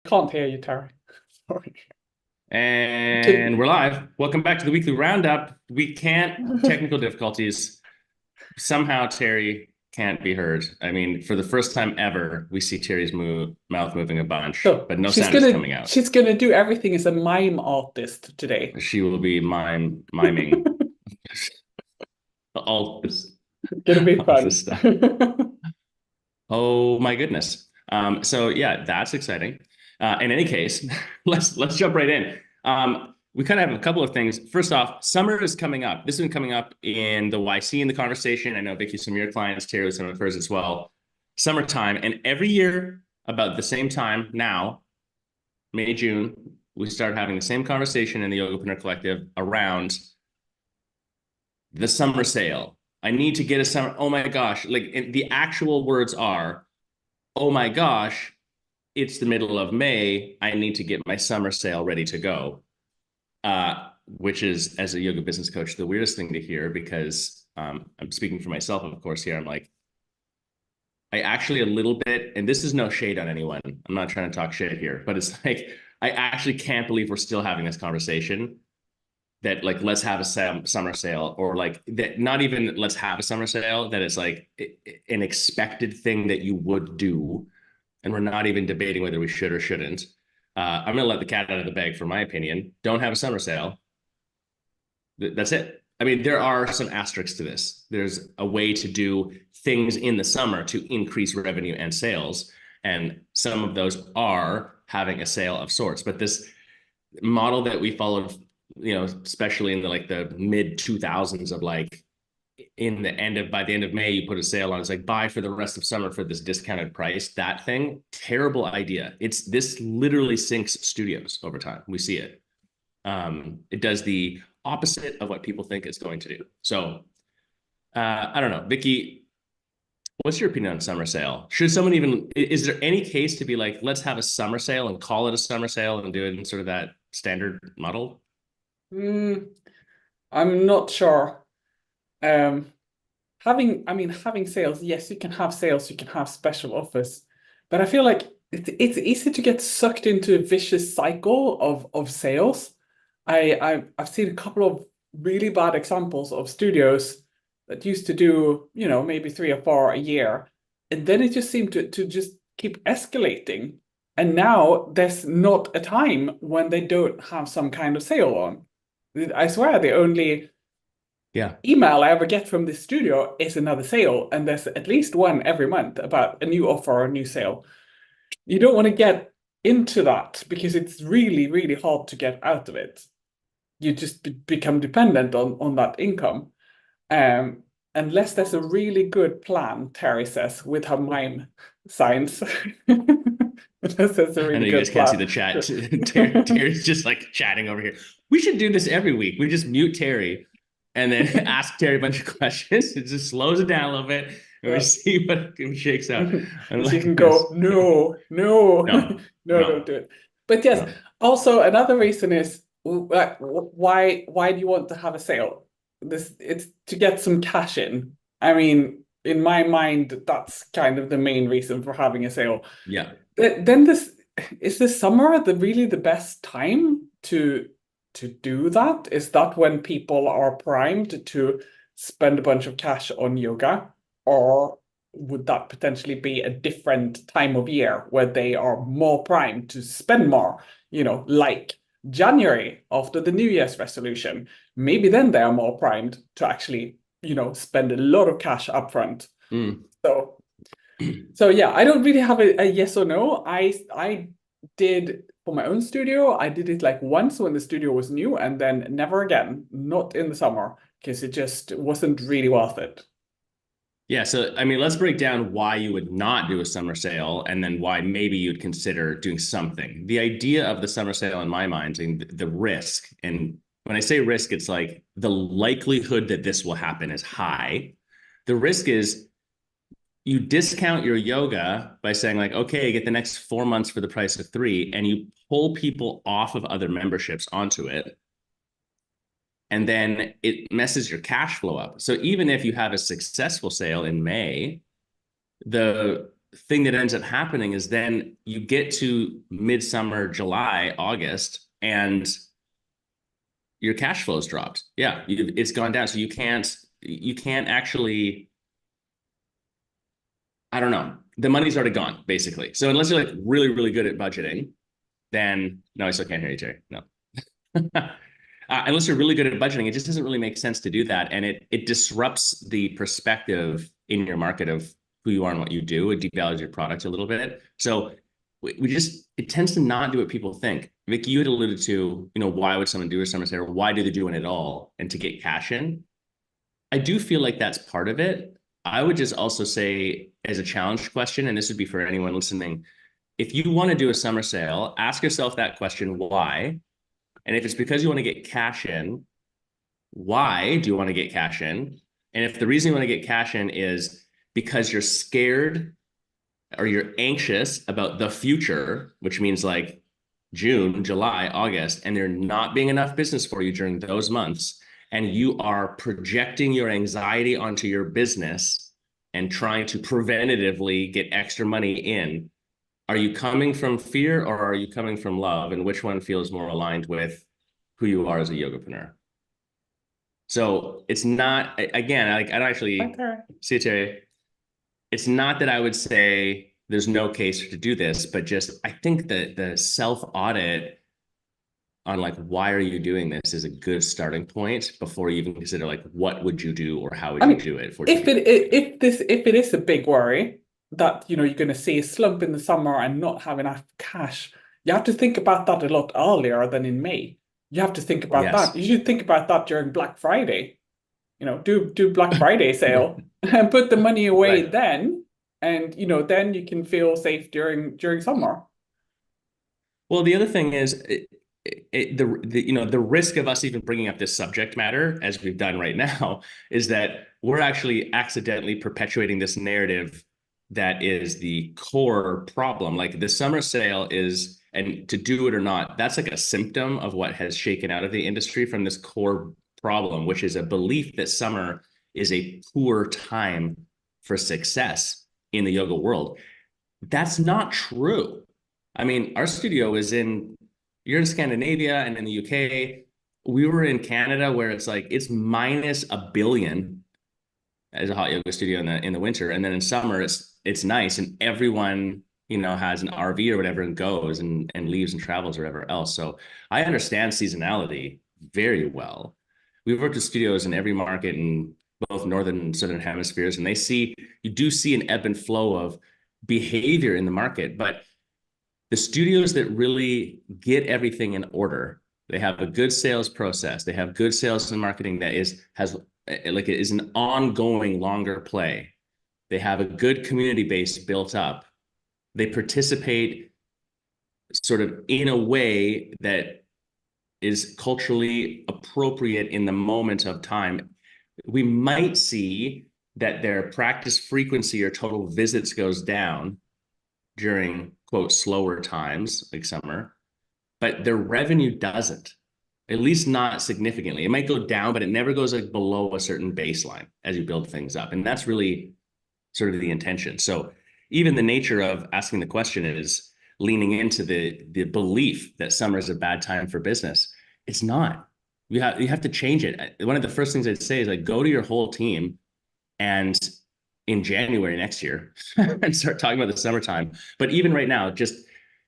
Can't hear you, Terry. Sorry. And we're live. Welcome back to the Weekly Roundup. We can't, technical difficulties. Somehow Terry can't be heard. I mean, for the first time ever, we see Terry's mouth moving a bunch, So but no she's sound is gonna coming out. she's gonna do everything as a mime artist today. She will be miming all this, It's gonna be all this fun. stuff. Oh my goodness. So yeah, that's exciting. In any case, let's jump right in. We kind of have a couple of things. First off, summer is coming up. This has been coming up in the YC in the conversation. I know Vicky, some of your clients, Terry, some of hers as well. Summertime, and every year about the same time now, May, June, we start having the same conversation in the Yogapreneur Collective around the summer sale. I need to get a summer. Oh my gosh. Like the actual words are, oh my gosh, it's the middle of May. I need to get my summer sale ready to go. Which is, as a yoga business coach, the weirdest thing to hear because I'm speaking for myself, of course, here. I'm like, I actually a little bit, and this is no shade on anyone. I'm not trying to talk shit here, but it's like, I actually can't believe we're still having this conversation that like let's have a summer sale, or like that not even let's have a summer sale, that it's like an expected thing that you would do, and we're not even debating whether we should or shouldn't. I'm gonna let the cat out of the bag for my opinion. Don't have a summer sale. That's it. I mean, there are some asterisks to this. There's a way to do things in the summer to increase revenue and sales, and some of those are having a sale of sorts. But this model that we followed, especially in the mid 2000s, of like by the end of May, you put a sale on. It's like buy for the rest of summer for this discounted price. That thing, terrible idea. This literally sinks studios over time. We see it. It does the opposite of what people think it's going to do. So I don't know, Vicky, what's your opinion on summer sale? Should someone even, is there any case to be like, let's have a summer sale and call it a summer sale and do it in sort of that standard model? I'm not sure. Um, having sales, yes, you can have sales, you can have special offers, but I feel like it's easy to get sucked into a vicious cycle of sales. I've seen a couple of really bad examples of studios that used to do, maybe 3 or 4 a year, and then it just seemed to just keep escalating. And now there's not a time when they don't have some kind of sale on. I swear the only Yeah. email I ever get from this studio is another sale, and there's at least one every month about a new offer or a new sale. You don't want to get into that because it's really, really hard to get out of it. You just become dependent on that income. Um, Unless there's a really good plan, Terry says, with her mime signs. Unless there's a I know really you guys good can't see plan. the chat. Terry's just like chatting over here. We should do this every week. We just mute Terry and then ask Terry a bunch of questions. It just slows it down a little bit, and we Yeah. see what shakes out. And she can Yes. go, no, no, No, no, don't no, do it. But yes, no. also another reason is why do you want to have a sale? It's to get some cash in. I mean, in my mind, that's kind of the main reason for having a sale. Yeah. Then this summer really the best time to do that? Is that when people are primed to spend a bunch of cash on yoga? Or would that potentially be a different time of year where they are more primed to spend more, like January after the New Year's resolution? Maybe then they are more primed to actually, spend a lot of cash upfront. Mm. So so yeah, I don't really have a yes or no. I did for my own studio. I did it like once when the studio was new, and then never again, not in the summer, because it just wasn't really worth it. Yeah, so I mean, let's break down why you would not do a summer sale and then why maybe you'd consider doing something. The idea of the summer sale in my mind, and the risk, and when I say risk, it's like the likelihood that this will happen is high. The risk is you discount your yoga by saying like, okay, get the next 4 months for the price of three, and you pull people off of other memberships onto it, and then it messes your cash flow up. So even if you have a successful sale in May, the thing that ends up happening is then you get to midsummer, July, August, and your cash flow's dropped. Yeah, it's gone down. So you can't actually, I don't know. The money's already gone, basically. So unless you're like really, really good at budgeting, then no, I still can't hear you, Jerry. No. Unless you're really good at budgeting, it just doesn't really make sense to do that. And it disrupts the perspective in your market of who you are and what you do. It devalues your product a little bit. So it tends to not do what people think. Vicky, you had alluded to, why would someone do a summer sale, or why do they do it at all? And to get cash in. I do feel like that's part of it. I would just also say, as a challenge question, and this would be for anyone listening, if you want to do a summer sale, ask yourself that question, why? And if it's because you want to get cash in, why do you want to get cash in? And if the reason you want to get cash in is because you're scared or you're anxious about the future, which means like June, July, August, and there not being enough business for you during those months, and you are projecting your anxiety onto your business and trying to preventatively get extra money in, are you coming from fear or are you coming from love? And which one feels more aligned with who you are as a yogapreneur? So it's not, again, I don't actually Okay. see it, Terry. It's not that I would say there's no case to do this, but just I think that the self audit on like, why are you doing this is a good starting point before you even consider like, what would you do or how would I you mean, do it for if you? it is a big worry that you're going to see a slump in the summer and not have enough cash, you have to think about that a lot earlier than in May. You have to think about that. Yes. You should think about that during Black Friday. Do Black Friday sale and put the money away Right. then, and then you can feel safe during summer. Well, the other thing is the risk of us even bringing up this subject matter as we've done right now is that we're actually accidentally perpetuating this narrative that is the core problem. Like the summer sale is, and to do it or not, that's like a symptom of what has shaken out of the industry from this core problem, which is a belief that summer is a poor time for success in the yoga world. That's not true. I mean, our studio is you're in Scandinavia and in the UK. We were in Canada where it's like it's minus a billion as a hot yoga studio in the winter. And then in summer it's nice and everyone, has an RV or whatever and goes and leaves and travels or whatever else. So I understand seasonality very well. We've worked with studios in every market in both northern and southern hemispheres, and you do see an ebb and flow of behavior in the market, but the studios that really get everything in order, they have a good sales process, they have good sales and marketing that has like it is an ongoing longer play. They have a good community base built up. They participate sort of in a way that is culturally appropriate in the moment of time. We might see that their practice frequency or total visits goes down during quote slower times like summer, but their revenue doesn't, at least not significantly. It might go down, but it never goes like below a certain baseline as you build things up. And that's really sort of the intention. So even the nature of asking the question is leaning into the belief that summer is a bad time for business. It's not. You have to change it. One of the first things I'd say is like go to your whole team and in January next year and start talking about the summertime. But even right now, just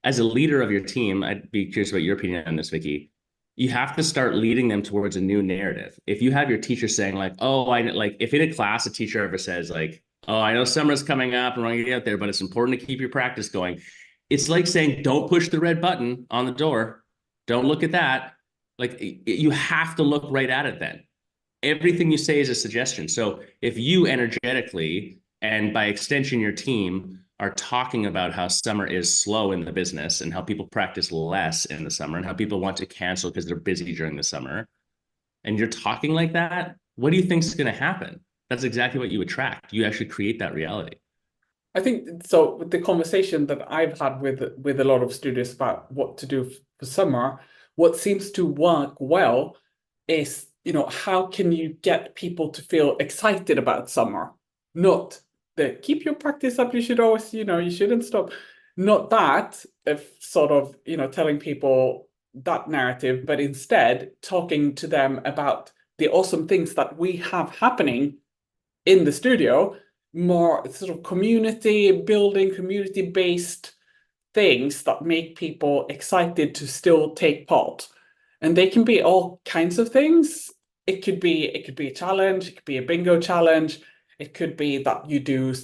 as a leader of your team, I'd be curious about your opinion on this, Vicky. You have to start leading them towards a new narrative. If you have your teacher saying like, "Oh, I like," if in a class a teacher ever says like, "Oh, I know summer's coming up and we're gonna get out there, but it's important to keep your practice going." It's like saying, "Don't push the red button on the door. Don't look at that." Like you have to look right at it then. Everything you say is a suggestion. So if you energetically and by extension your team are talking about how summer is slow in the business and how people practice less in the summer and how people want to cancel because they're busy during the summer, and you're talking like that, what do you think is going to happen? That's exactly what you attract. You actually create that reality. I think so. With the conversation that I've had with a lot of students about what to do for summer, what seems to work well is, how can you get people to feel excited about summer, not that keep your practice up. You should always, you shouldn't stop. Not that if sort of, telling people that narrative, but instead talking to them about the awesome things that we have happening in the studio, more sort of community building, community-based things that make people excited to still take part. And they can be all kinds of things. It could be a challenge, it could be a bingo challenge, it could be that you do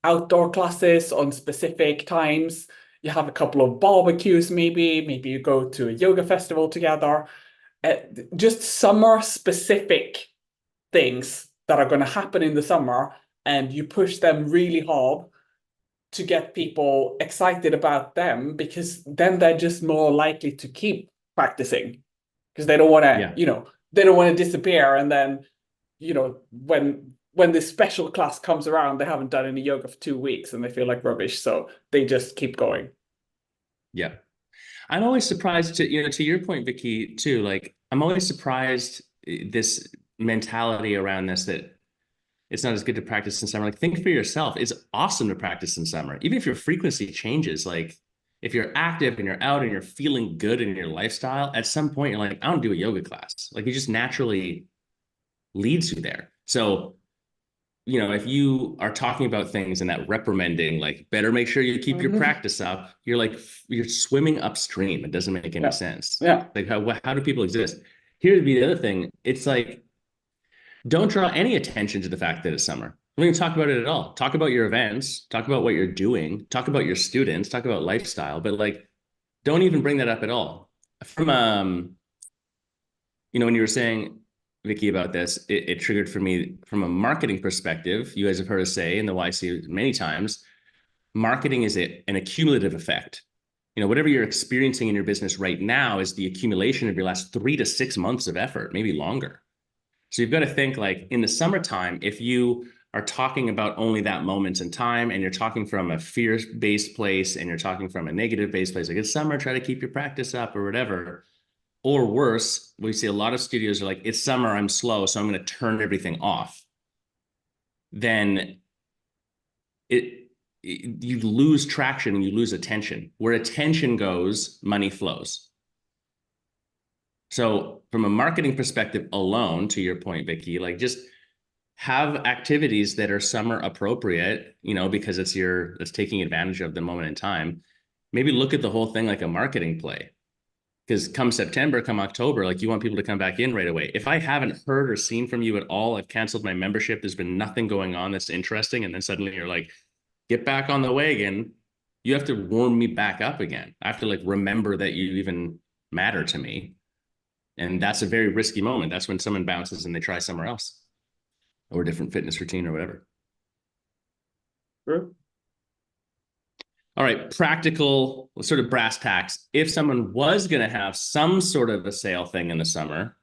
outdoor classes on specific times. You have a couple of barbecues, maybe you go to a yoga festival together. Uh, just summer specific things that are going to happen in the summer, and you push them really hard to get people excited about them, because then they're just more likely to keep practicing, because they don't want to, Yeah. they don't want to disappear. And then, when this special class comes around, they haven't done any yoga for 2 weeks and they feel like rubbish. So they just keep going. Yeah. I'm always surprised to your point, Vicky, too. Like, I'm always surprised this mentality around this, that it's not as good to practice in summer. Like, think for yourself. It's awesome to practice in summer, even if your frequency changes. Like, if you're active and you're out and you're feeling good in your lifestyle, at some point you're like, I don't do a yoga class. Like, it just naturally leads you there. So, if you are talking about things and that reprimanding, like, better make sure you keep your practice up, you're like, you're swimming upstream. It doesn't make any Yeah. sense. Yeah. Like, how do people exist? Here'd be the other thing. It's like, don't draw any attention to the fact that it's summer. Don't even talk about it at all. Talk about your events, talk about what you're doing, talk about your students, talk about lifestyle, but like, don't even bring that up at all. From when you were saying, Vicky, about this, it triggered for me from a marketing perspective. You guys have heard us say in the YC many times, marketing is an accumulative effect. Whatever you're experiencing in your business right now is the accumulation of your last 3 to 6 months of effort, maybe longer. So you've got to think, like, in the summertime, if you are talking about only that moment in time and you're talking from a fear-based place and you're talking from a negative-based place, like, it's summer, try to keep your practice up or whatever. Or worse, we see a lot of studios are like, it's summer, I'm slow, so I'm going to turn everything off. Then you lose traction and you lose attention. Where attention goes, money flows. So from a marketing perspective alone, to your point, Vicky, like, just have activities that are summer appropriate, because it's taking advantage of the moment in time. Maybe look at the whole thing like a marketing play. Because come September, come October, like, you want people to come back in right away. If I haven't heard or seen from you at all, I've canceled my membership, there's been nothing going on that's interesting, and then suddenly you're like, get back on the wagon, you have to warm me back up again. I have to, like, remember that you even matter to me. And that's a very risky moment. That's when someone bounces and they try somewhere else or a different fitness routine or whatever. True. All right, practical sort of brass tacks. If someone was going to have some sort of a sale thing in the summer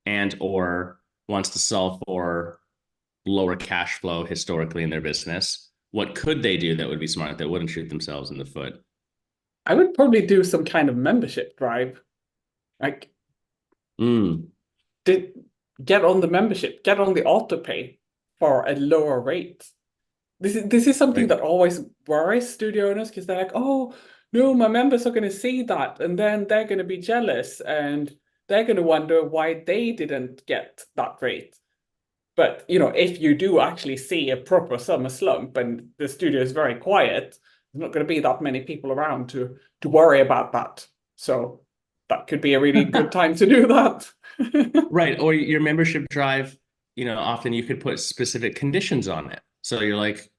and or wants to solve for lower cash flow historically in their business, what could they do that would be smart, that wouldn't shoot themselves in the foot? I would probably do some kind of membership drive. Like, did get on the membership, get on the auto pay for a lower rate. This is something Right. that always worries studio owners, because they're like, oh no, my members are going to see that, and then they're going to be jealous and they're going to wonder why they didn't get that rate. But if you do actually see a proper summer slump and the studio is very quiet, there's not going to be that many people around to worry about that. So that could be a really good time to do that. Right. Or your membership drive, often you could put specific conditions on it. So you're like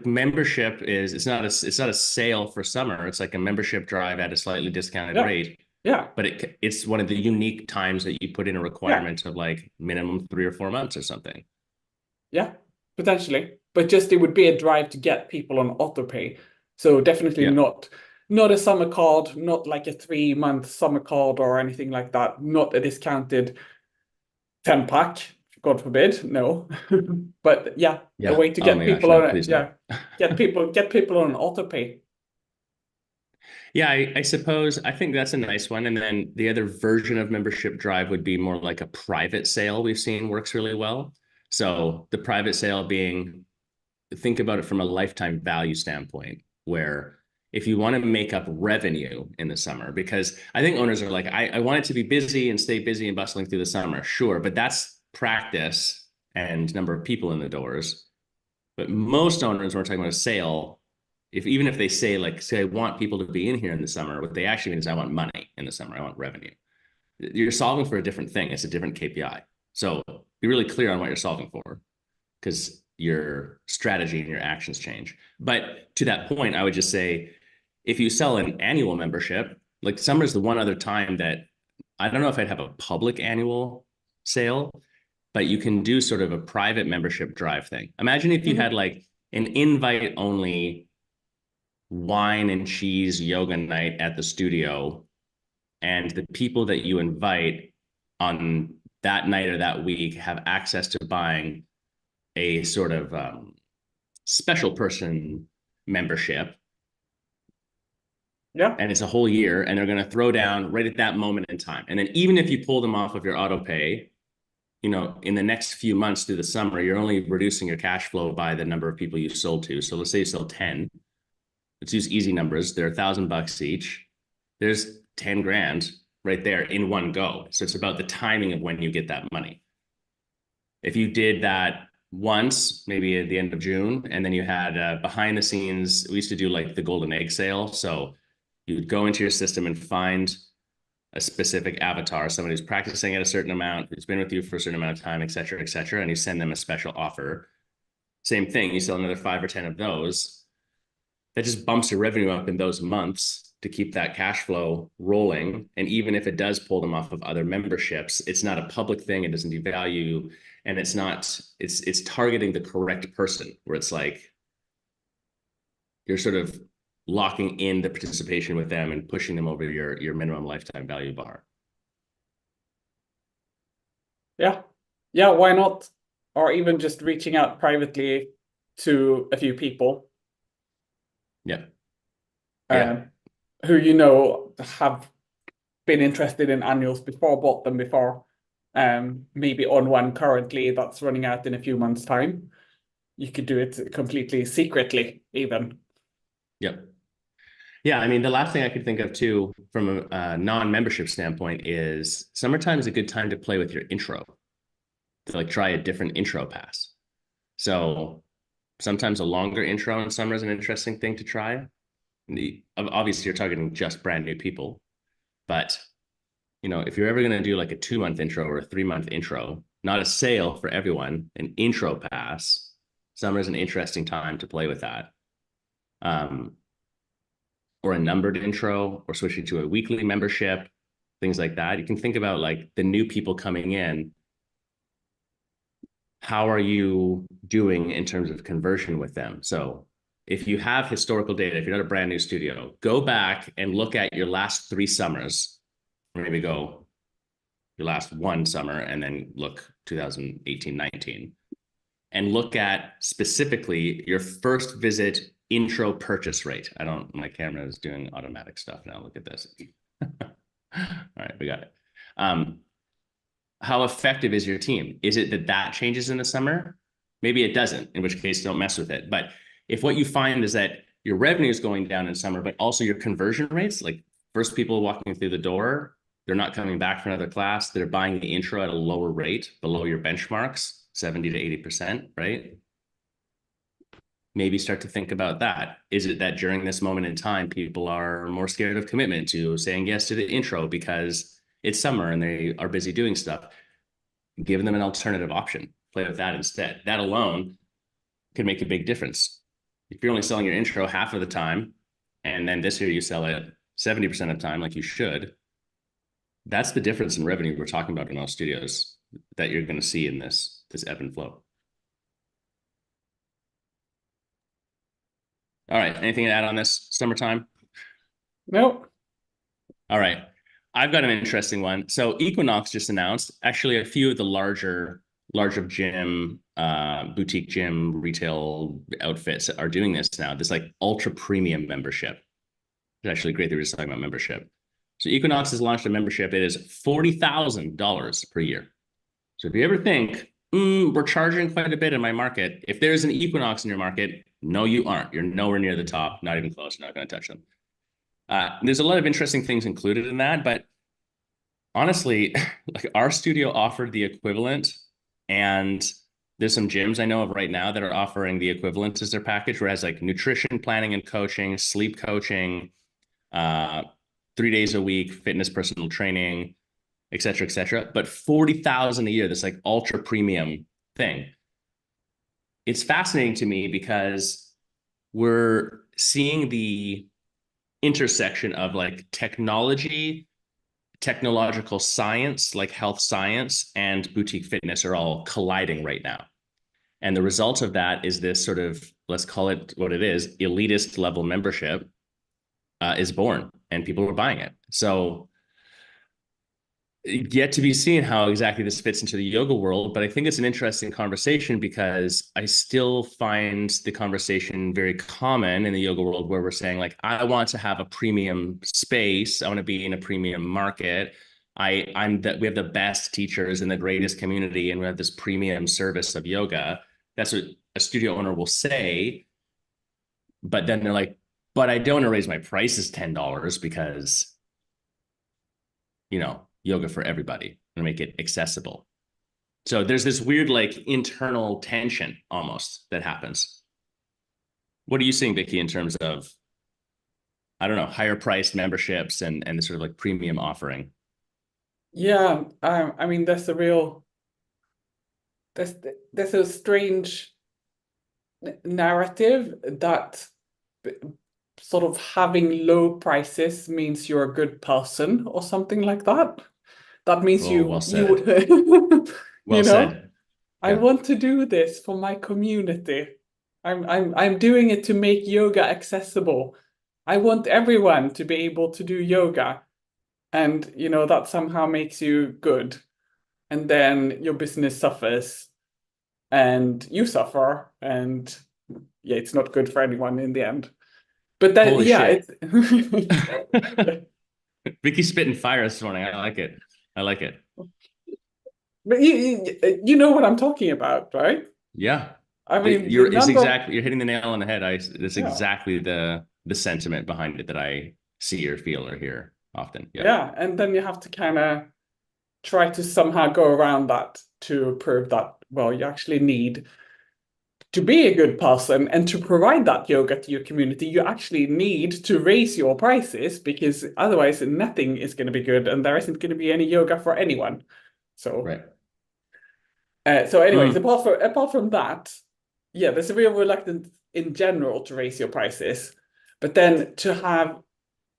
membership is, it's not a sale for summer. It's like a membership drive at a slightly discounted Yeah. rate. Yeah. But it's one of the unique times that you put in a Yeah. requirement of like minimum 3 or 4 months or something. Yeah. Potentially. But just it would be a drive to get people on auto pay. So definitely Yeah. not a summer card, not like a 3 month summer card or anything like that. Not a discounted 10 pack, God forbid. No. But yeah, a Yeah. way to Oh get my gosh, people no, on it. please no. Yeah. Get people on auto pay. Yeah, I suppose I think that's a nice one. And then the other version of membership drive would be more like a private sale we've seen works really well. So the private sale being think about it from a lifetime value standpoint, where if you want to make up revenue in the summer, because I think owners are like, I want it to be busy and stay busy and bustling through the summer. Sure, but that's practice and number of people in the doors. But most owners, when we're talking about a sale, even if they say like, say, I want people to be in here in the summer, what they actually mean is I want money in the summer. I want revenue. You're solving for a different thing. It's a different KPI. So be really clear on what you're solving for, because your strategy and your actions change. But to that point, I would just say, if you sell an annual membership, like summer is the one other time that I don't know if I'd have a public annual sale, but you can do sort of a private membership drive thing. Imagine if you had like an invite only wine and cheese yoga night at the studio, and the people that you invite on that night or that week have access to buying a sort of special person membership. Yeah. And it's a whole year, and they're going to throw down right at that moment in time. And then even if you pull them off of your auto pay, you know, in the next few months through the summer, you're only reducing your cash flow by the number of people you sold to. So let's say you sell 10. Let's use easy numbers. They're $1,000 each. There's 10 grand right there in one go. So it's about the timing of when you get that money. If you did that once, maybe at the end of June, and then you had behind the scenes, we used to do like the golden egg sale. So you would go into your system and find a specific avatar, somebody who's practicing at a certain amount, who's been with you for a certain amount of time, et cetera, and you send them a special offer. Same thing, you sell another 5 or 10 of those. That just bumps your revenue up in those months to keep that cash flow rolling. And even if it does pull them off of other memberships, it's not a public thing. It doesn't devalue, and it's targeting the correct person, where it's like you're sort of locking in the participation with them and pushing them over your minimum lifetime value bar. Yeah. Yeah, why not? Or even just reaching out privately to a few people. Yeah. Yeah. Who you know have been interested in annuals before, bought them before, maybe on one currently that's running out in a few months' time. You could do it completely secretly, even. Yep. Yeah, I mean, the last thing I could think of too, from a non-membership standpoint, is summertime is a good time to play with your intro, to like try a different intro pass. So sometimes a longer intro in summer is an interesting thing to try. Obviously, you're targeting just brand new people, but you know, if you're ever going to do like a 2-month intro or a 3-month intro, not a sale for everyone, an intro pass, summer is an interesting time to play with that. Or a numbered intro, or switching to a weekly membership, things like that. You can think about like the new people coming in. How are you doing in terms of conversion with them? So if you have historical data, if you're not a brand new studio, go back and look at your last 3 summers, or maybe go your last 1 summer and then look 2018, 19, and look at specifically your first visit intro purchase rate. My camera is doing automatic stuff now. Look at this. All right, we got it. How effective is your team? Is it that changes in the summer? Maybe it doesn't, in which case don't mess with it. But if what you find is that your revenue is going down in summer, but also your conversion rates, like first people walking through the door, they're not coming back for another class, they're buying the intro at a lower rate, below your benchmarks, 70 to 80%, right? Maybe start to think about that. Is it that during this moment in time, people are more scared of commitment to saying yes to the intro because it's summer and they are busy doing stuff? Give them an alternative option. Play with that instead. That alone can make a big difference. If you're only selling your intro half of the time, and then this year you sell it 70% of the time, like you should, that's the difference in revenue we're talking about in all studios that you're going to see in this ebb and flow. All right. Anything to add on this summertime? Nope. All right. I've got an interesting one. So Equinox just announced, actually a few of the larger gym, boutique gym retail outfits are doing this now. This like ultra premium membership. It's actually great that we're just talking about membership. So Equinox has launched a membership. It is $40,000 per year. So if you ever think we're charging quite a bit in my market. If there's an Equinox in your market, no, you aren't. You're nowhere near the top, not even close. You're not going to touch them. There's a lot of interesting things included in that, but honestly, like our studio offered the equivalent, and there's some gyms I know of right now that are offering the equivalent as their package, where it has like nutrition planning and coaching, sleep coaching, uh, 3 days a week, fitness personal training, et cetera, et cetera. But 40,000 a year, this like ultra premium thing. It's fascinating to me because we're seeing the intersection of like technology, technological science, like health science, and boutique fitness are all colliding right now. And the result of that is this sort of, let's call it what it is, elitist level membership is born, and people are buying it. So yet to be seen how exactly this fits into the yoga world, but I think it's an interesting conversation because I still find the conversation very common in the yoga world where we're saying like, I want to have a premium space. I want to be in a premium market. I'm that we have the best teachers and the greatest community, and we have this premium service of yoga. That's what a studio owner will say. But then they're like, but I don't want to raise my prices $10 because, yoga for everybody and make it accessible. So there's this weird, like, internal tension almost that happens. What are you seeing, Vicky, in terms of, I don't know, higher priced memberships and the sort of like premium offering? Yeah, I mean, there's there's a strange narrative that sort of having low prices means you're a good person or something like that. That means Oh, well you said. you Well know, said. I Yeah, want to do this for my community. I'm doing it to make yoga accessible. I want everyone to be able to do yoga, and that somehow makes you good. And then your business suffers and you suffer, and yeah, it's not good for anyone in the end. But that, holy yeah, shit. it's Vicky's spitting fire this morning. I like it. I like it. but you know what I'm talking about, right? Yeah. I mean, the It's number of exactly, you're hitting the nail on the head. It's yeah, exactly the sentiment behind it that I see or feel or hear often. Yeah. yeah, and then you have to kind of try to somehow go around that to prove that, well, you actually need to be a good person and to provide that yoga to your community, you actually need to raise your prices because otherwise nothing is going to be good and there isn't going to be any yoga for anyone. So, Right. so anyways, Mm. apart from that, yeah, there's a real reluctance in general to raise your prices, but then to have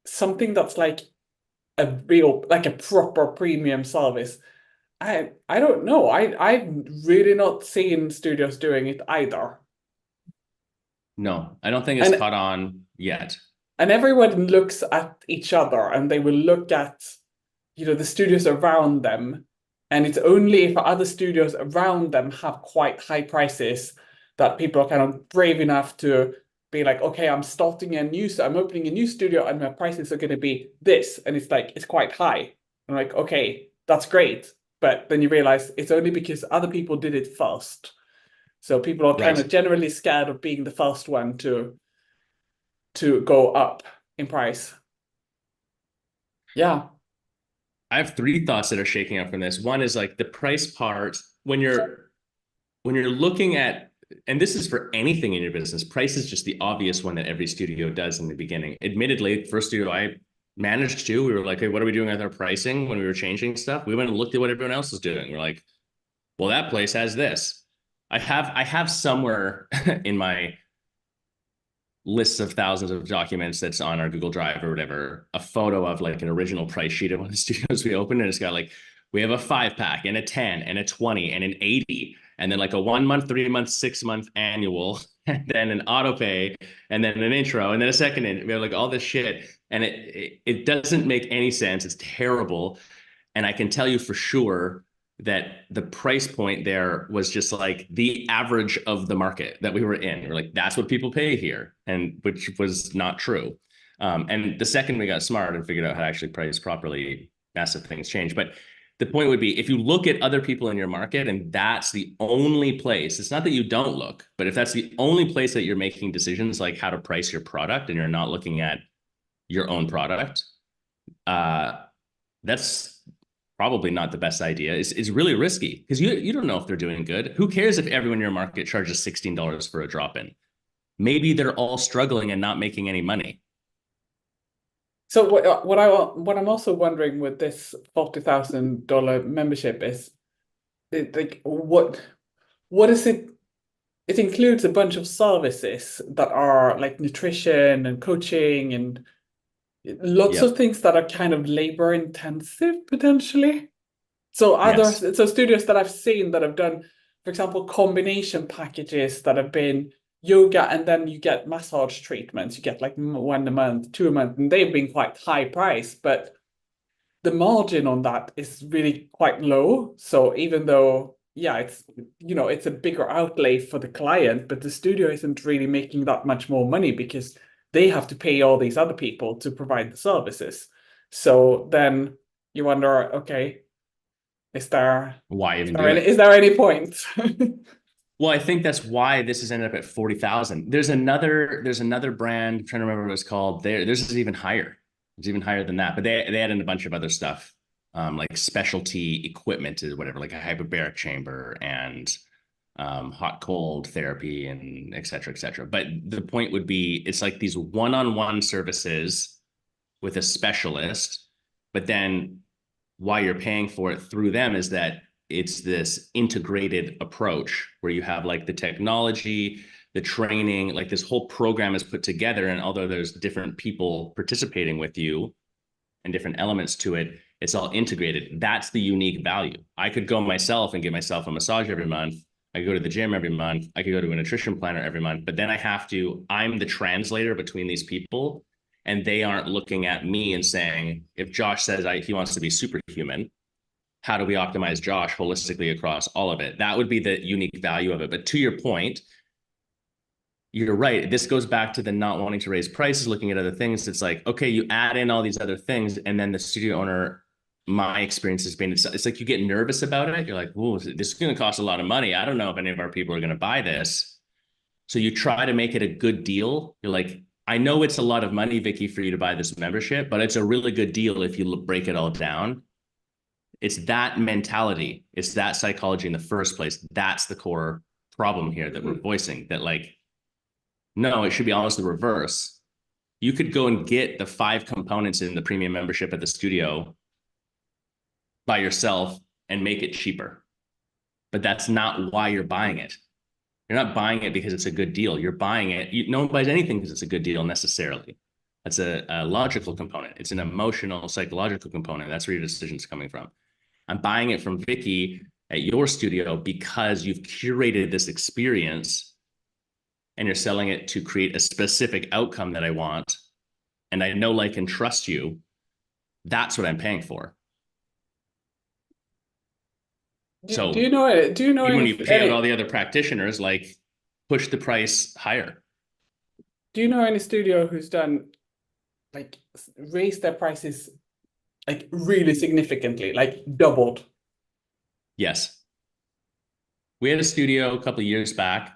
something that's like a real, like a proper premium service. I don't know. I've really not seen studios doing it either. No, I don't think it's And caught on yet. and everyone looks at each other and they will look at, the studios around them. And it's only if other studios around them have quite high prices that people are kind of brave enough to be like, okay, I'm opening a new studio and my prices are going to be this. And it's like, it's quite high. I'm like, okay, that's great. But then you realize it's only because other people did it first. So people are kind Right. of generally scared of being the first one to go up in price. Yeah. I have three thoughts that are shaking up from this. One is like the price part. When you're looking at, and this is for anything in your business, price is just the obvious one that every studio does in the beginning. Admittedly, first studio I managed to, we were like, hey, what are we doing with our pricing when we were changing stuff? We went and looked at what everyone else was doing. We're like, well, that place has this. I have somewhere in my lists of thousands of documents that's on our Google Drive or whatever, a photo of like an original price sheet of one of the studios we opened, and it's got like, we have a 5 pack and a 10 and a 20 and an 80, and then like a 1 month, 3 month, 6 month annual, and then an auto pay, and then an intro, and then a second intro. We have like all this shit, and it doesn't make any sense. It's terrible. And I can tell you for sure that the price point there was just like the average of the market that we were in. We're like, that's what people pay here, and which was not true. And the second we got smart and figured out how to actually price properly, massive things changed. But the point would be if you look at other people in your market and that's the only place, it's not that you don't look, but if that's the only place that you're making decisions like how to price your product and you're not looking at your own product, that's probably not the best idea. It's really risky because you don't know if they're doing good. Who cares if everyone in your market charges $16 for a drop-in? Maybe they're all struggling and not making any money. So what I'm also wondering with this $40,000 membership is like what is it? It includes a bunch of services that are like nutrition and coaching and lots of Yep. things that are kind of labor intensive potentially. So Yes. studios that I've seen that have done, for example, combination packages that have been yoga and then you get massage treatments. You get like one a month, two a month, and they've been quite high price, but the margin on that is really quite low. So even though, yeah, it's a bigger outlay for the client, but the studio isn't really making that much more money because they have to pay all these other people to provide the services. So then you wonder, okay, is there Why is even there do any it? is there any point? Well, I think that's why this has ended up at 40,000. There's another brand, I'm trying to remember what it's called. Theirs is even higher. It's even higher than that. But they add in a bunch of other stuff, like specialty equipment or whatever, like a hyperbaric chamber and hot cold therapy and et cetera, et cetera. But the point would be it's like these one-on-one services with a specialist, but then why you're paying for it through them is that it's this integrated approach where you have like the technology, the training, like this whole program is put together. And although there's different people participating with you and different elements to it, it's all integrated. That's the unique value. I could go myself and get myself a massage every month. I could go to the gym every month. I could go to a nutrition planner every month, but then I'm the translator between these people. And they aren't looking at me and saying, if Josh says he wants to be superhuman, how do we optimize Josh holistically across all of it? That would be the unique value of it. But to your point, you're right. This goes back to the not wanting to raise prices, looking at other things. It's like, okay, you add in all these other things, and then the studio owner, my experience has been, it's like you get nervous about it. You're like, "Whoa, this is going to cost a lot of money. I don't know if any of our people are going to buy this." So you try to make it a good deal. You're like, I know it's a lot of money, Vicky, for you to buy this membership, but it's a really good deal if you break it all down. It's that mentality. It's that psychology in the first place. That's the core problem here that we're voicing, that like, no, it should be almost the reverse. You could go and get the 5 components in the premium membership at the studio by yourself and make it cheaper. But that's not why you're buying it. You're not buying it because it's a good deal. You're buying it. No one buys anything because it's a good deal necessarily. That's a logical component. It's an emotional, psychological component. That's where your decision's coming from. I'm buying it from Vicky at your studio because you've curated this experience and you're selling it to create a specific outcome that I want. And I know, like, and trust you. That's what I'm paying for. Do you So know do you know even when you pay out all the other practitioners, like, push the price higher. do you know any studio who's done like raised their prices like really significantly, like doubled? Yes. We had a studio a couple of years back.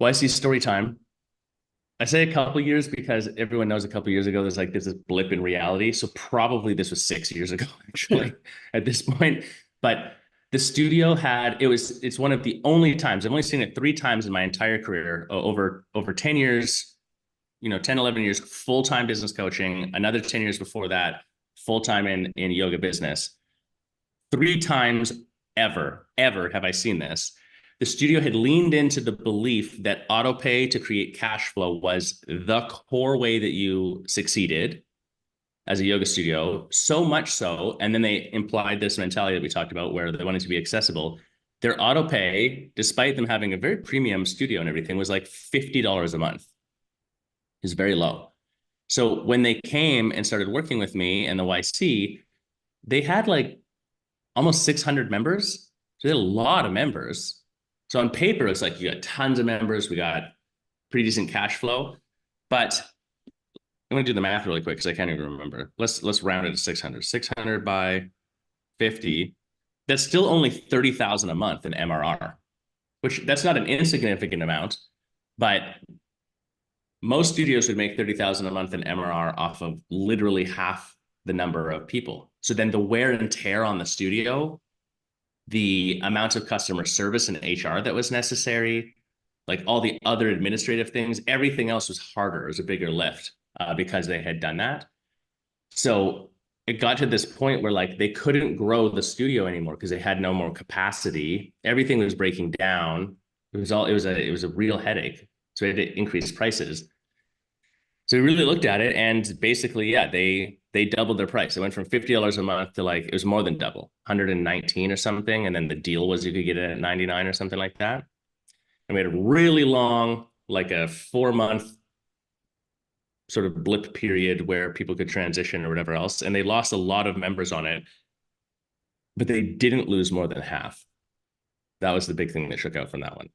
YC story time. I say a couple of years because everyone knows a couple of years ago there's like this blip in reality. So probably this was 6 years ago, actually, at this point. But the studio it's one of the only times, I've only seen it 3 times in my entire career, over 10 years, 10, 11 years, full-time business coaching, another 10 years before that, full-time in yoga business. 3 times ever have I seen this. The studio had leaned into the belief that autopay to create cash flow was the core way that you succeeded as a yoga studio, so much so. And then they implied this mentality that we talked about where they wanted to be accessible. Their autopay, despite them having a very premium studio and everything, was like $50 a month. It's very low. So when they came and started working with me and the YC, they had like almost 600 members. So they had a lot of members. So on paper, it's like you got tons of members. We got pretty decent cash flow. But I'm going to do the math really quick because I can't even remember. Let's round it to 600. 600 by 50, that's still only 30,000 a month in MRR, which that's not an insignificant amount, but most studios would make 30,000 a month in MRR off of literally half the number of people. So then the wear and tear on the studio, the amount of customer service and HR that was necessary, like all the other administrative things, everything else was harder. It was a bigger lift because they had done that. So it got to this point where like they couldn't grow the studio anymore because they had no more capacity. Everything was breaking down. It was a real headache. So we had to increase prices. So we really looked at it, and basically, yeah, they doubled their price. It went from $50 a month to like it was more than double, 119 or something. And then the deal was you could get it at 99 or something like that. And we had a really long, like a 4 month sort of blip period where people could transition or whatever else. And they lost a lot of members on it, but they didn't lose more than half. That was the big thing that shook out from that one.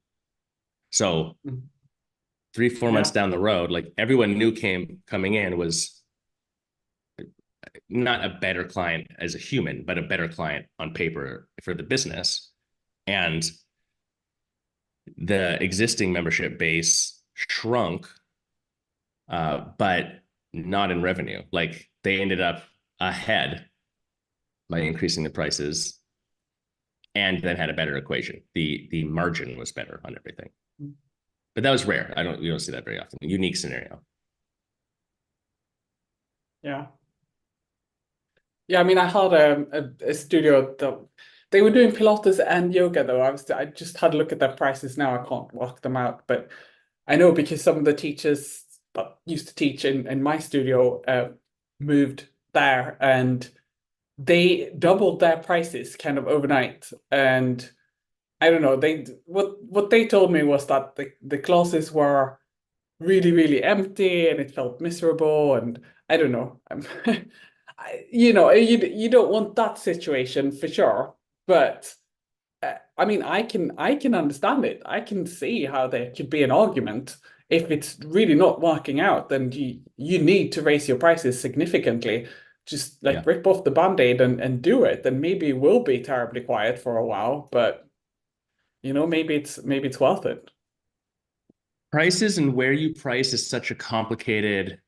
So 3-4 months Yeah. down the road, like everyone new coming in was not a better client as a human, but a better client on paper for the business. And the existing membership base shrunk, but not in revenue. Like they ended up ahead by increasing the prices and then had a better equation. The margin was better on everything. But that was rare. We don't see that very often. Unique scenario. Yeah. Yeah, I mean, I had a studio that they were doing Pilates and yoga though. I just had a look at their prices now. I can't work them out, but I know because some of the teachers that used to teach in my studio moved there, and they doubled their prices kind of overnight. And I don't know, what they told me was that the classes were really, really empty and it felt miserable. And I don't know. You don't want that situation for sure. But I mean, I can understand it. I can see how there could be an argument if it's really not working out. Then you need to raise your prices significantly. Just like Yeah. rip off the band-aid and do it. Then maybe it will be terribly quiet for a while, but maybe it's worth it. Prices and where you price is such a complicated.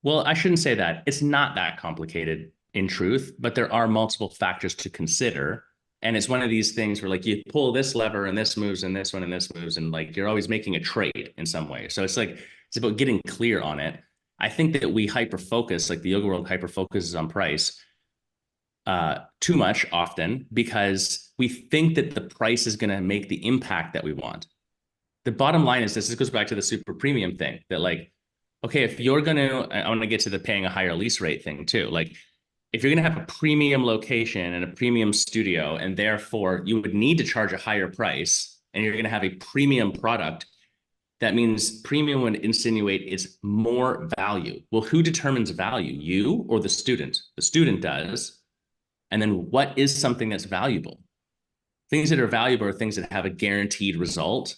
Well, I shouldn't say that. It's not that complicated in truth, but there are multiple factors to consider. And it's one of these things where like you pull this lever and this moves and this one and this moves, and like you're always making a trade in some way. So it's about getting clear on it. I think that we hyper focus, like the yoga world hyper focuses on price too much often because we think that the price is going to make the impact that we want. The bottom line is this goes back to the super premium thing that like, okay, if you're going to, I want to get to the paying a higher lease rate thing too. Like if you're going to have a premium location and a premium studio, and therefore you would need to charge a higher price and you're going to have a premium product, that means premium would insinuate it's more value. Well, who determines value? You or the student? The student does. And then what is something that's valuable? Things that are valuable are things that have a guaranteed result.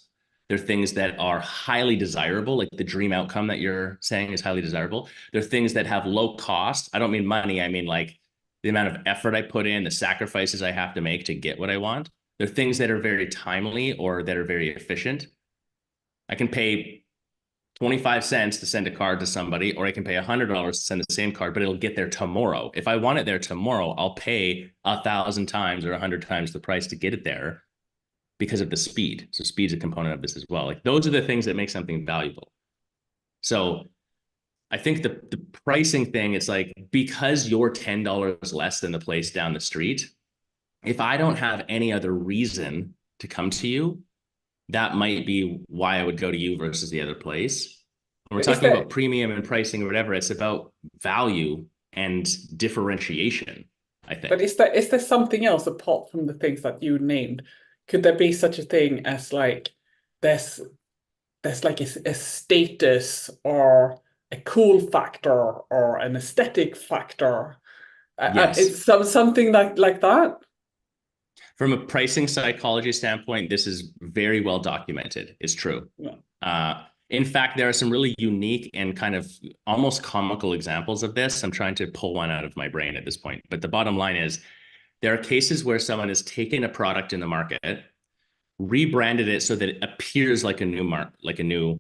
They're things that are highly desirable, like the dream outcome that you're saying is highly desirable. They're things that have low cost. I don't mean money. I mean like the amount of effort I put in, the sacrifices I have to make to get what I want. They're things that are very timely or that are very efficient. I can pay 25 cents to send a card to somebody, or I can pay $100 to send the same card, but it'll get there tomorrow. If I want it there tomorrow, I'll pay 1,000 times or 100 times the price to get it there because of the speed. So speed's a component of this as well. Like those are the things that make something valuable. So I think the pricing thing, it's like, because you're $10 less than the place down the street, if I don't have any other reason to come to you, that might be why I would go to you versus the other place. When we're But is talking there about premium and pricing or whatever, it's about value and differentiation, I but think. is there something else apart from the things that you named? Could there be such a thing as like there's there's like a status or a cool factor or an aesthetic factor? Yes. It's something like that. From a pricing psychology standpoint, this is very well documented. It's true. Yeah. In fact, there are some really unique and kind of almost comical examples of this. I'm trying to pull one out of my brain at this point. But the bottom line is There are cases where someone has taken a product in the market, rebranded it so that it appears like a new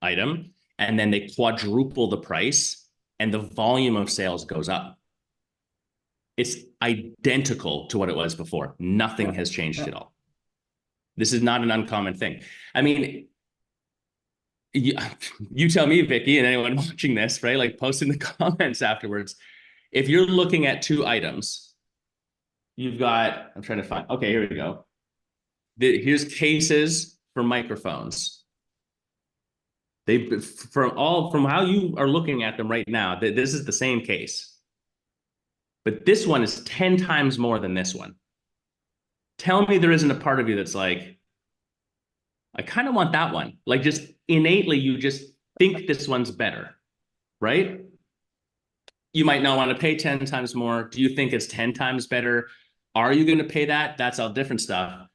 item, and then they quadruple the price and the volume of sales goes up. It's identical to what it was before. Nothing has changed at all. This is not an uncommon thing. I mean, you tell me, Vicky, and anyone watching this, right? Like, post in the comments afterwards. If you're looking at two items, you've got, I'm trying to find, okay, here we go. Here's cases for microphones. From how you are looking at them right now, this is the same case. But this one is 10 times more than this one. Tell me there isn't a part of you that's like, I kind of want that one. Like, just innately, you just think this one's better, right? You might not want to pay 10 times more. Do you think it's 10 times better? Are you going to pay that? That's all different stuff.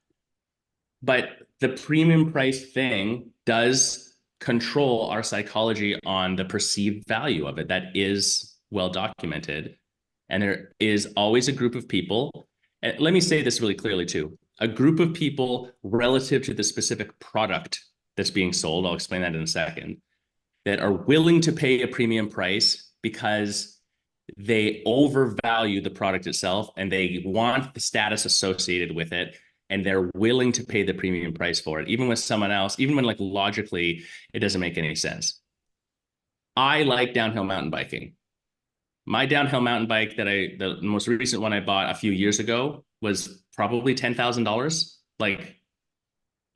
But the premium price thing does control our psychology on the perceived value of it. That is well documented. And there is always a group of people. And let me say this really clearly too. A group of people relative to the specific product that's being sold, I'll explain that in a second, that are willing to pay a premium price because they overvalue the product itself and they want the status associated with it, and they're willing to pay the premium price for it, even with someone else, even when like logically it doesn't make any sense. I like downhill mountain biking. My downhill mountain bike the most recent one I bought a few years ago was probably $10,000. Like,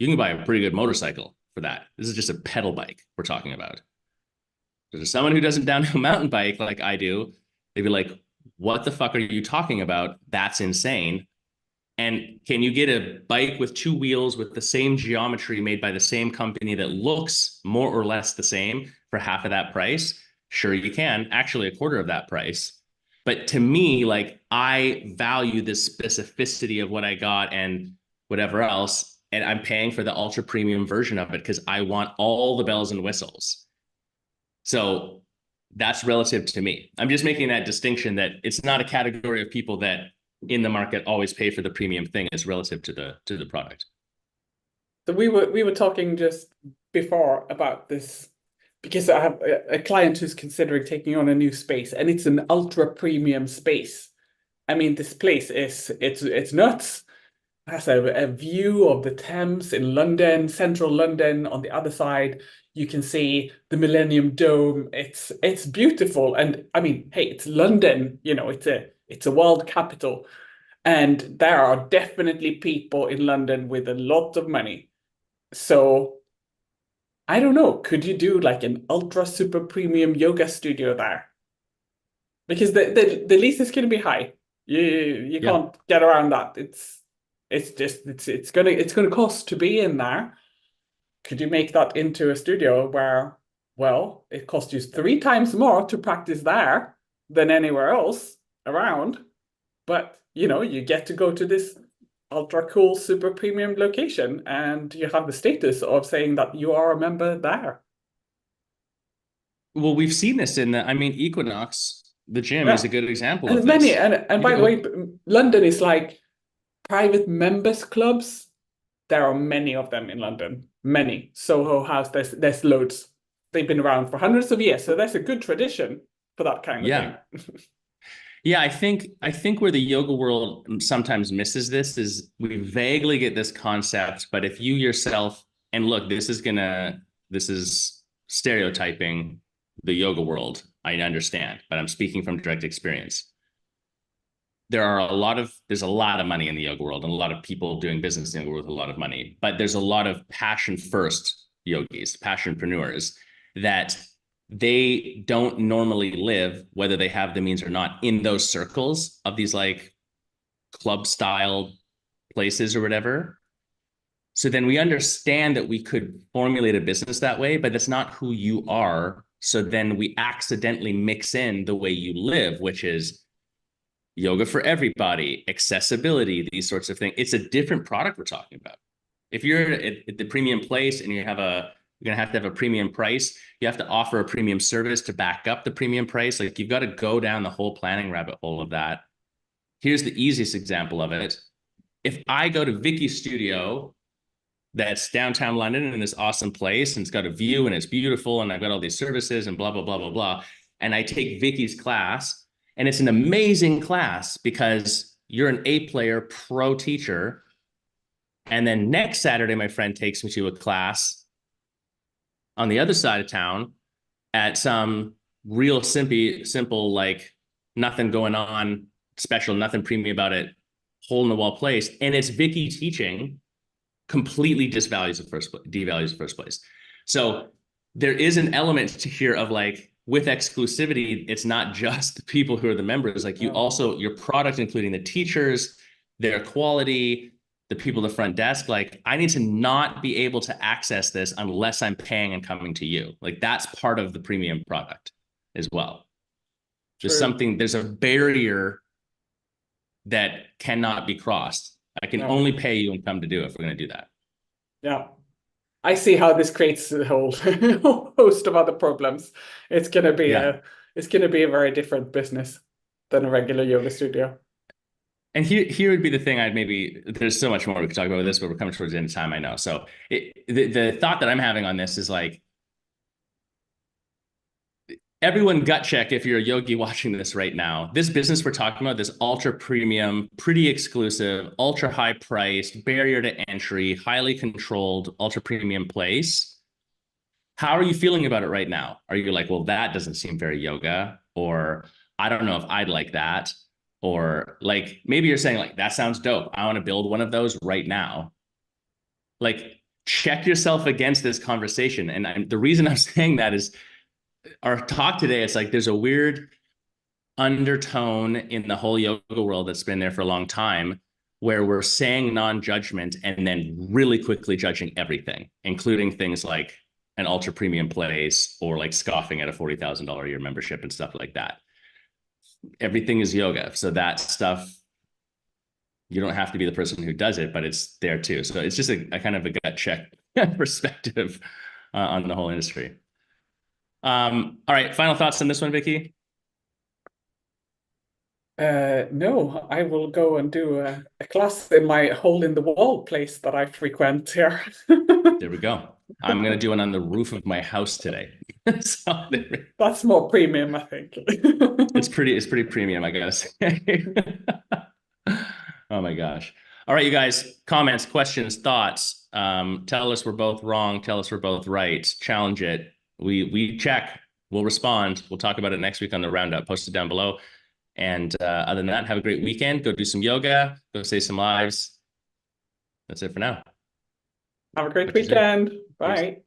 you can buy a pretty good motorcycle for that. This is just a pedal bike we're talking about. There's someone who doesn't downhill mountain bike like I do. They'd be like, what the fuck are you talking about? That's insane. And can you get a bike with two wheels with the same geometry made by the same company that looks more or less the same for half of that price? Sure, you can. Actually, a quarter of that price. But to me, like, I value the specificity of what I got and whatever else. And I'm paying for the ultra premium version of it because I want all the bells and whistles. So that's relative to me. I'm just making that distinction that it's not a category of people that in the market always pay for the premium thing. It's relative to the product. So we were talking just before about this because I have a client who's considering taking on a new space, and it's an ultra premium space. I mean, this place it's nuts. It has a view of the Thames in London, central London. On the other side, you can see the Millennium Dome. It's beautiful, and I mean, hey, it's London. You know, it's a world capital, and there are definitely people in London with a lot of money. So I don't know, could you do like an ultra super premium yoga studio there? Because the lease is going to be high. You Yeah. can't get around that. It's gonna cost to be in there. Could you make that into a studio where, well, it costs you 3 times more to practice there than anywhere else around, but you know, you get to go to this ultra cool, super premium location, and you have the status of saying that you are a member there. Well, we've seen this I mean, Equinox, the gym is Yeah. a good example And of many, this. and You by the go, way, London is like private members clubs. There are many of them in London. Many. Soho House, there's loads. They've been around for hundreds of years, so there's a good tradition for that kind of thing. yeah. Yeah, I think where the yoga world sometimes misses this is we vaguely get this concept, but if you yourself, and look, this is stereotyping the yoga world, I understand, but I'm speaking from direct experience. There's a lot of money in the yoga world and a lot of people doing business in the yoga world with a lot of money, but there's a lot of passion first yogis, passionpreneurs that they don't normally live, whether they have the means or not, in those circles of these like club style places or whatever. So then we understand that we could formulate a business that way, but that's not who you are. So then we accidentally mix in the way you live, which is yoga for everybody, accessibility, these sorts of things. It's a different product we're talking about. If you're at the premium place and you're going to have a premium price, you have to offer a premium service to back up the premium price. Like, you've got to go down the whole planning rabbit hole of that. Here's the easiest example of it. If I go to Vicky's studio, that's downtown London in this awesome place, and it's got a view and it's beautiful, and I've got all these services and blah, blah, blah, blah, blah. And I take Vicky's class, and it's an amazing class because you're an A player pro teacher. And then next Saturday, my friend takes me to a class on the other side of town at some real simple, like nothing going on special, nothing premium about it, hole in the wall place. And it's Vicky teaching, completely devalues the first place. So there is an element to here of like, with exclusivity, it's not just the people who are the members, like you also, your product, including the teachers, their quality, the people at the front desk, like I need to not be able to access this unless I'm paying and coming to you. Like that's part of the premium product as well. There's a barrier that cannot be crossed. I can only pay you and come to do it if we're going to do that. Yeah. I see how this creates a whole host of other problems. It's gonna be a very different business than a regular yoga studio. And here would be the thing. There's so much more we could talk about with this, but we're coming towards the end of time, I know. So the thought that I'm having on this is like, everyone gut check if you're a yogi watching this right now. This business we're talking about, this ultra premium, pretty exclusive, ultra high priced, barrier to entry, highly controlled, ultra premium place. How are you feeling about it right now? Are you like, well, that doesn't seem very yoga, or I don't know if I'd like that, or like maybe you're saying like, that sounds dope, I want to build one of those right now. Like check yourself against this conversation. And the reason I'm saying that is our talk today, it's like there's a weird undertone in the whole yoga world that's been there for a long time, where we're saying non-judgment and then really quickly judging everything, including things like an ultra premium place or like scoffing at a $40,000 a year membership and stuff like that. Everything is yoga. So that stuff, you don't have to be the person who does it, but it's there too. So it's just a kind of a gut check perspective on the whole industry. All right, final thoughts on this one, Vicky? No, I will go and do a class in my hole in the wall place that I frequent here. There we go. I'm going to do one on the roof of my house today. So that's more premium, I think. it's pretty premium, I gotta say. Oh my gosh. All right, you guys, comments, questions, thoughts. Tell us we're both wrong. Tell us we're both right. Challenge it. We check. We'll respond. We'll talk about it next week on the roundup. Post it down below. And other than that, have a great weekend. Go do some yoga. Go say some lives. That's it for now. Have a great weekend. Bye.